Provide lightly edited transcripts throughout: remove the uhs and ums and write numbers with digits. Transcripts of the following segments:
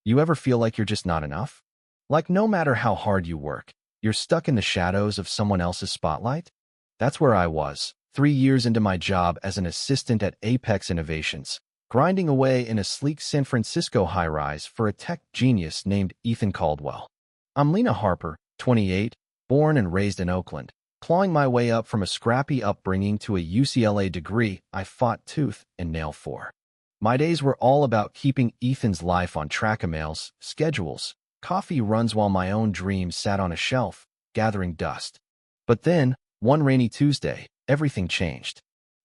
You ever feel like you're just not enough? Like no matter how hard you work, you're stuck in the shadows of someone else's spotlight? That's where I was, 3 years into my job as an assistant at Apex Innovations, grinding away in a sleek San Francisco high-rise for a tech genius named Ethan Caldwell. I'm Lena Harper, 28, born and raised in Oakland, clawing my way up from a scrappy upbringing to a UCLA degree I fought tooth and nail for. My days were all about keeping Ethan's life on track: emails, schedules, coffee runs while my own dreams sat on a shelf, gathering dust. But then, one rainy Tuesday, everything changed.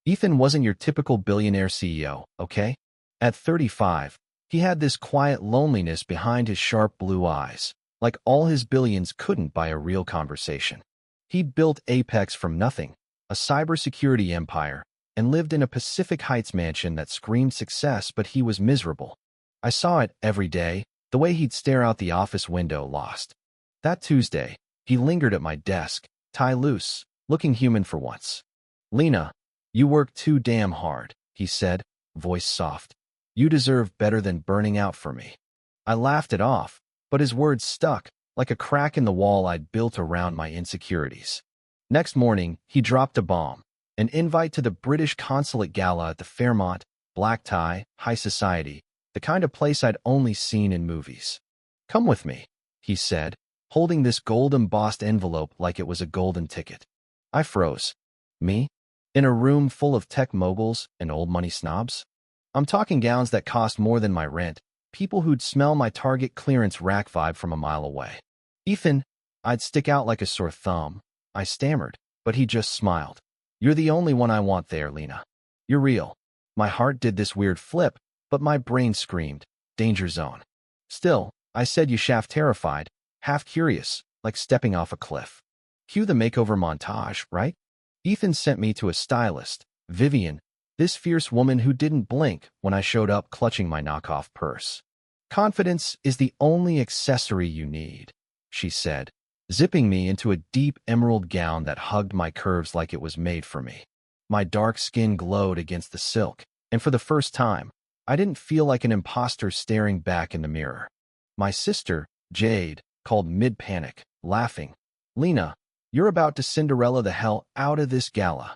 Ethan wasn't your typical billionaire CEO, okay? At 35, he had this quiet loneliness behind his sharp blue eyes, like all his billions couldn't buy a real conversation. He'd built Apex from nothing, a cybersecurity empire, and lived in a Pacific Heights mansion that screamed success, but he was miserable. I saw it every day, the way he'd stare out the office window lost. That Tuesday, he lingered at my desk, tie loose, looking human for once. "Lena, you work too damn hard," he said, voice soft. "You deserve better than burning out for me." I laughed it off, but his words stuck, like a crack in the wall I'd built around my insecurities. Next morning, he dropped a bomb. An invite to the British consulate gala at the Fairmont, black tie, high society, the kind of place I'd only seen in movies. "Come with me," he said, holding this gold-embossed envelope like it was a golden ticket. I froze. Me? In a room full of tech moguls and old money snobs? I'm talking gowns that cost more than my rent, people who'd smell my Target clearance rack vibe from a mile away. "Ethan," I'd stick out like a sore thumb. I stammered, but he just smiled. "You're the only one I want there, Lena. You're real." My heart did this weird flip, but my brain screamed, "Danger zone." Still, I said, "You shaft," terrified, half curious, like stepping off a cliff. Cue the makeover montage, right? Ethan sent me to a stylist, Vivian, this fierce woman who didn't blink when I showed up clutching my knockoff purse. "Confidence is the only accessory you need," she said, zipping me into a deep emerald gown that hugged my curves like it was made for me. My dark skin glowed against the silk, and for the first time, I didn't feel like an imposter staring back in the mirror. My sister, Jade, called mid-panic, laughing, "Lena, you're about to Cinderella the hell out of this gala."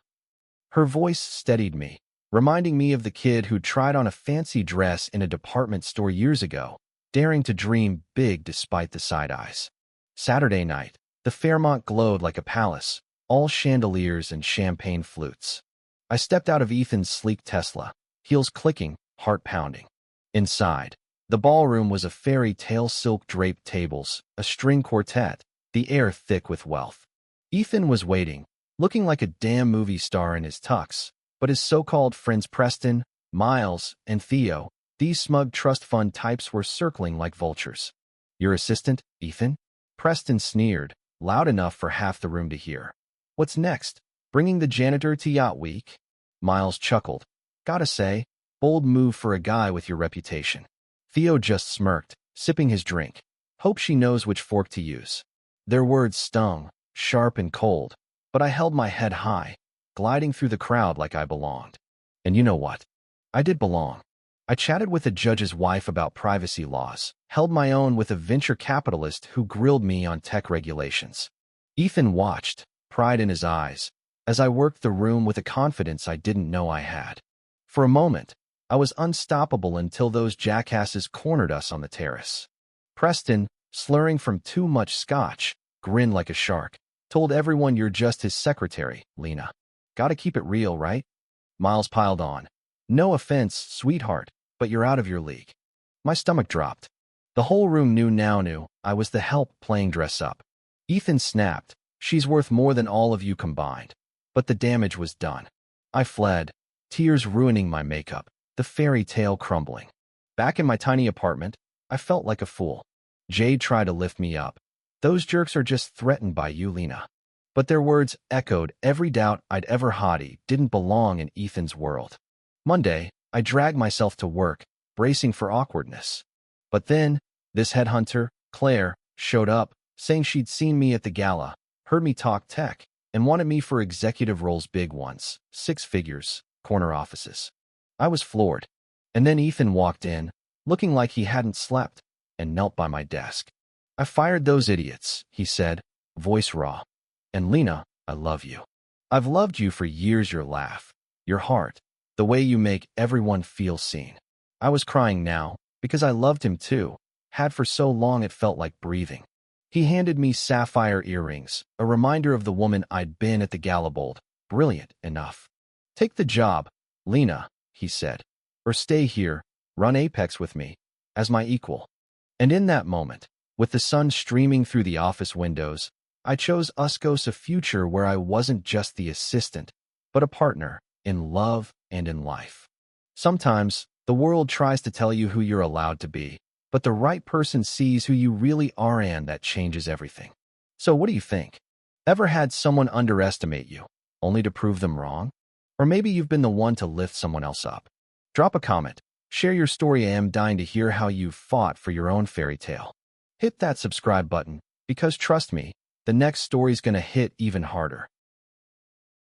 Her voice steadied me, reminding me of the kid who tried on a fancy dress in a department store years ago, daring to dream big despite the side eyes. Saturday night, the Fairmont glowed like a palace, all chandeliers and champagne flutes. I stepped out of Ethan's sleek Tesla, heels clicking, heart pounding. Inside, the ballroom was a fairy tale: silk-draped tables, a string quartet, the air thick with wealth. Ethan was waiting, looking like a damn movie star in his tux, but his so-called friends Preston, Miles, and Theo, these smug trust fund types, were circling like vultures. "Your assistant, Ethan?" Preston sneered, loud enough for half the room to hear. "What's next? Bringing the janitor to Yacht Week?" Miles chuckled. "Gotta say, bold move for a guy with your reputation." Theo just smirked, sipping his drink. "Hope she knows which fork to use." Their words stung, sharp and cold, but I held my head high, gliding through the crowd like I belonged. And you know what? I did belong. I chatted with a judge's wife about privacy laws, held my own with a venture capitalist who grilled me on tech regulations. Ethan watched, pride in his eyes, as I worked the room with a confidence I didn't know I had. For a moment, I was unstoppable until those jackasses cornered us on the terrace. Preston, slurring from too much scotch, grinned like a shark, told everyone, "You're just his secretary, Lena. Gotta keep it real, right?" Miles piled on, "No offense, sweetheart, but you're out of your league." My stomach dropped. The whole room knew I was the help playing dress up. Ethan snapped, "She's worth more than all of you combined." But the damage was done. I fled, tears ruining my makeup, the fairy tale crumbling. Back in my tiny apartment, I felt like a fool. Jade tried to lift me up. "Those jerks are just threatened by you, Lena." But their words echoed every doubt I'd ever had. Didn't belong in Ethan's world. Monday, I dragged myself to work, bracing for awkwardness. But then, this headhunter, Claire, showed up, saying she'd seen me at the gala, heard me talk tech, and wanted me for executive roles, big ones, 6 figures, corner offices. I was floored. And then Ethan walked in, looking like he hadn't slept, and knelt by my desk. "I fired those idiots," he said, voice raw. "And Lena, I love you. I've loved you for years, your laugh, your heart, the way you make everyone feel seen." I was crying now, because I loved him too, had for so long it felt like breathing. He handed me sapphire earrings, a reminder of the woman I'd been at the Gala. Brilliant enough. "Take the job, Lena," he said, "or stay here, run Apex with me, as my equal." And in that moment, with the sun streaming through the office windows, I chose Uscos, a future where I wasn't just the assistant, but a partner, in love and in life. Sometimes, the world tries to tell you who you're allowed to be, but the right person sees who you really are, and that changes everything. So what do you think? Ever had someone underestimate you, only to prove them wrong? Or maybe you've been the one to lift someone else up. Drop a comment, share your story. I am dying to hear how you've fought for your own fairy tale. Hit that subscribe button, because trust me, the next story's gonna hit even harder.